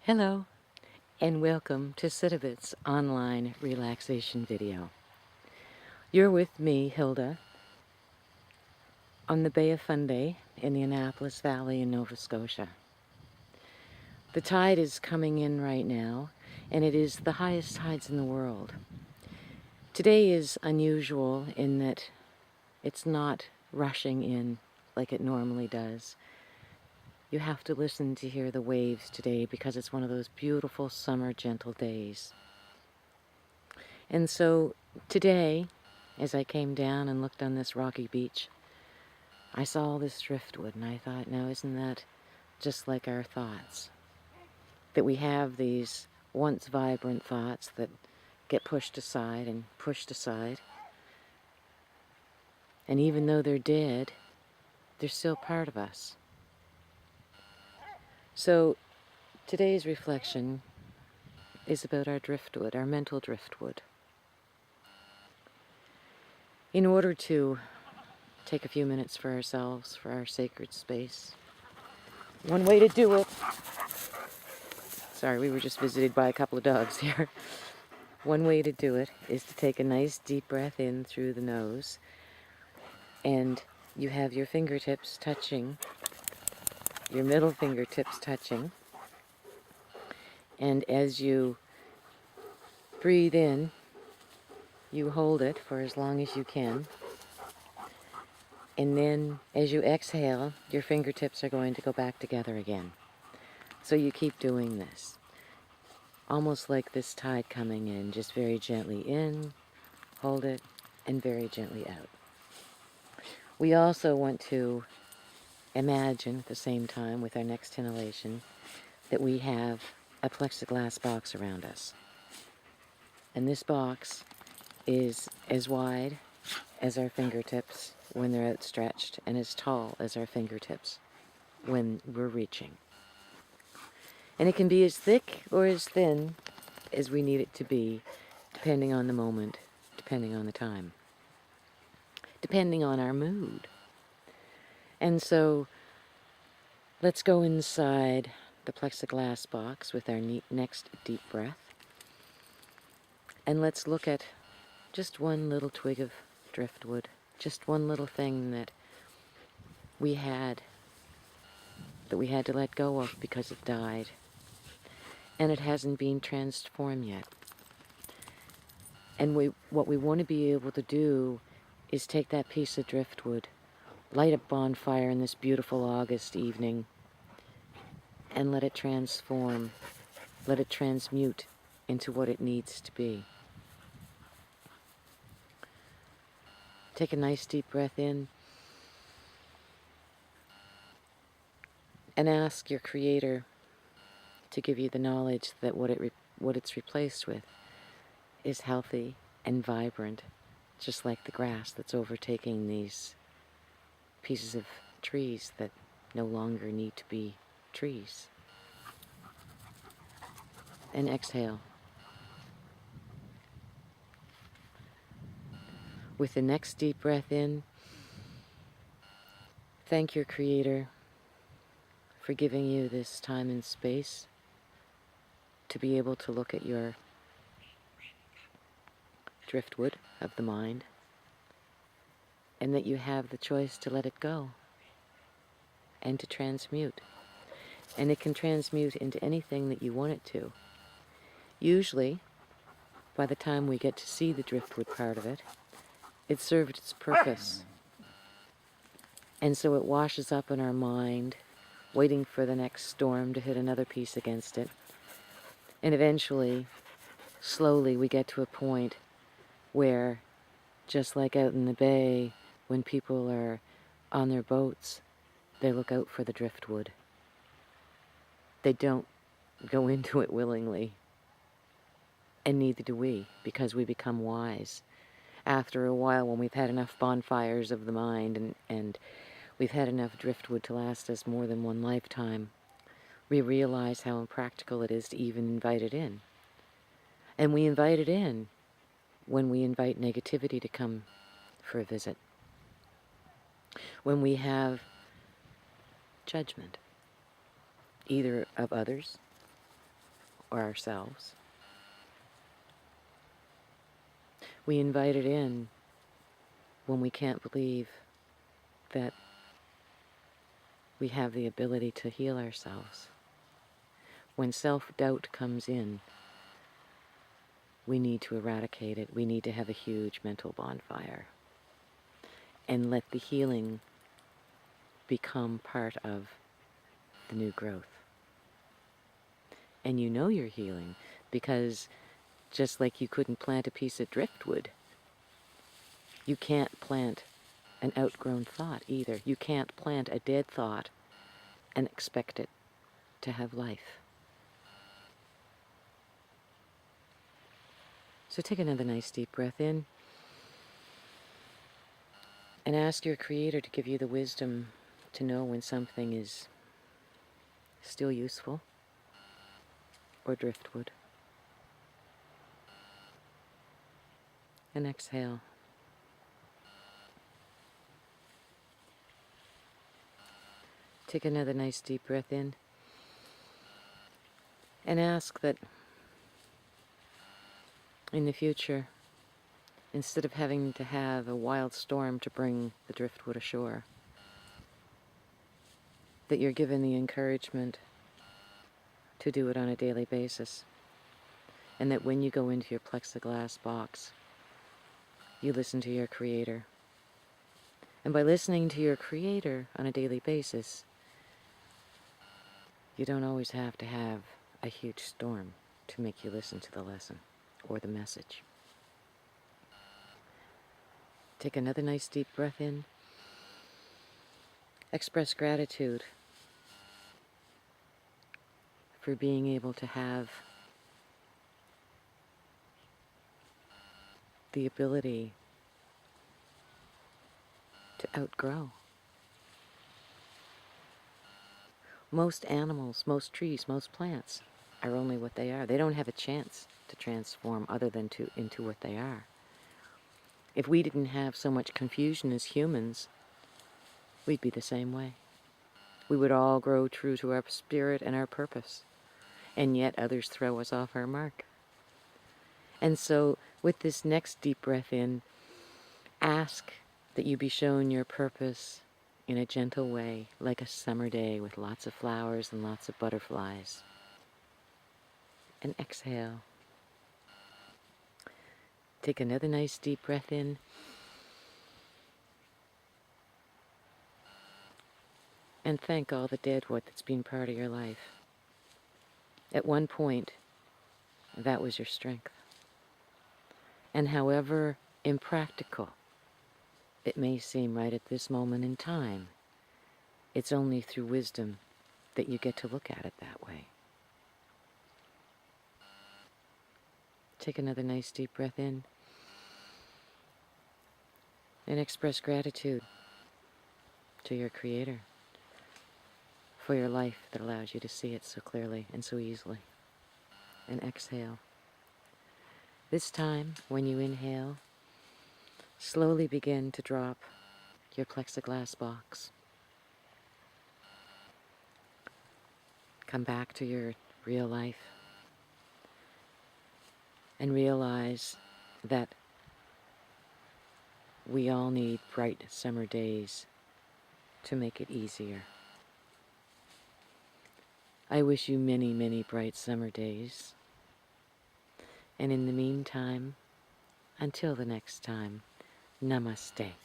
Hello, and welcome to Sitovit's online relaxation video. You're with me, Hilda, on the Bay of Fundy in the Annapolis Valley in Nova Scotia. The tide is coming in right now, and it is the highest tides in the world. Today is unusual in that it's not rushing in like it normally does. You have to listen to hear the waves today because it's one of those beautiful summer gentle days. And so today, as I came down and looked on this rocky beach, I saw all this driftwood, and I thought, now isn't that just like our thoughts? That we have these once vibrant thoughts that get pushed aside and pushed aside. And even though they're dead, they're still part of us. So today's reflection is about our driftwood, our mental driftwood. In order to take a few minutes for ourselves, for our sacred space, one way to do it, sorry, we were just visited by a couple of dogs here. One way to do it is to take a nice deep breath in through the nose, and you have your fingertips touching, your middle fingertips touching, and as you breathe in, you hold it for as long as you can, and then as you exhale, your fingertips are going to go back together again. So you keep doing this, almost like this tide coming in, just very gently in, hold it, and very gently out. We also want to imagine at the same time with our next inhalation that we have a plexiglass box around us. And this box is as wide as our fingertips when they're outstretched and as tall as our fingertips when we're reaching. And it can be as thick or as thin as we need it to be, depending on the moment, depending on the time, depending on our mood. And so let's go inside the plexiglass box with our next deep breath. And let's look at just one little twig of driftwood, just one little thing that we had to let go of because it died. And it hasn't been transformed yet. And what we want to be able to do is take that piece of driftwood, light a bonfire in this beautiful August evening, and let it transform, let it transmute into what it needs to be. Take a nice deep breath in and ask your Creator to give you the knowledge that what it's replaced with is healthy and vibrant, just like the grass that's overtaking these pieces of trees that no longer need to be trees. And exhale. With the next deep breath in, thank your Creator for giving you this time and space to be able to look at your driftwood of the mind, and that you have the choice to let it go and to transmute. And it can transmute into anything that you want it to. Usually, by the time we get to see the driftwood part of it, it served its purpose. And so it washes up in our mind, waiting for the next storm to hit another piece against it. And eventually, slowly, we get to a point where, just like out in the bay, when people are on their boats, they look out for the driftwood. They don't go into it willingly. And neither do we, because we become wise. After a while, when we've had enough bonfires of the mind and we've had enough driftwood to last us more than one lifetime, we realize how impractical it is to even invite it in. And we invite it in when we invite negativity to come for a visit. When we have judgment, either of others or ourselves. We invite it in when we can't believe that we have the ability to heal ourselves. When self-doubt comes in, we need to eradicate it. We need to have a huge mental bonfire and let the healing become part of the new growth. And you know you're healing because just like you couldn't plant a piece of driftwood, you can't plant an outgrown thought either. You can't plant a dead thought and expect it to have life. So take another nice deep breath in and ask your Creator to give you the wisdom to know when something is still useful or driftwood. And exhale. Take another nice deep breath in and ask that in the future, instead of having to have a wild storm to bring the driftwood ashore, that you're given the encouragement to do it on a daily basis. And that when you go into your plexiglass box, you listen to your Creator. And by listening to your Creator on a daily basis, you don't always have to have a huge storm to make you listen to the lesson or the message. Take another nice deep breath in. Express gratitude for being able to have the ability to outgrow. Most animals, most trees, most plants are only what they are. They don't have a chance to transform other than into what they are. If we didn't have so much confusion as humans, we'd be the same way. We would all grow true to our spirit and our purpose, and yet others throw us off our mark. And so, with this next deep breath in, ask that you be shown your purpose in a gentle way, like a summer day with lots of flowers and lots of butterflies. And exhale. Take another nice deep breath in. And thank all the deadwood that's been part of your life. At one point, that was your strength. And however impractical it may seem right at this moment in time, it's only through wisdom that you get to look at it that way. Take another nice deep breath in and express gratitude to your Creator for your life that allows you to see it so clearly and so easily. And exhale. This time, when you inhale, slowly begin to drop your plexiglass box. Come back to your real life and realize that we all need bright summer days to make it easier. I wish you many, many bright summer days. And in the meantime, until the next time, namaste.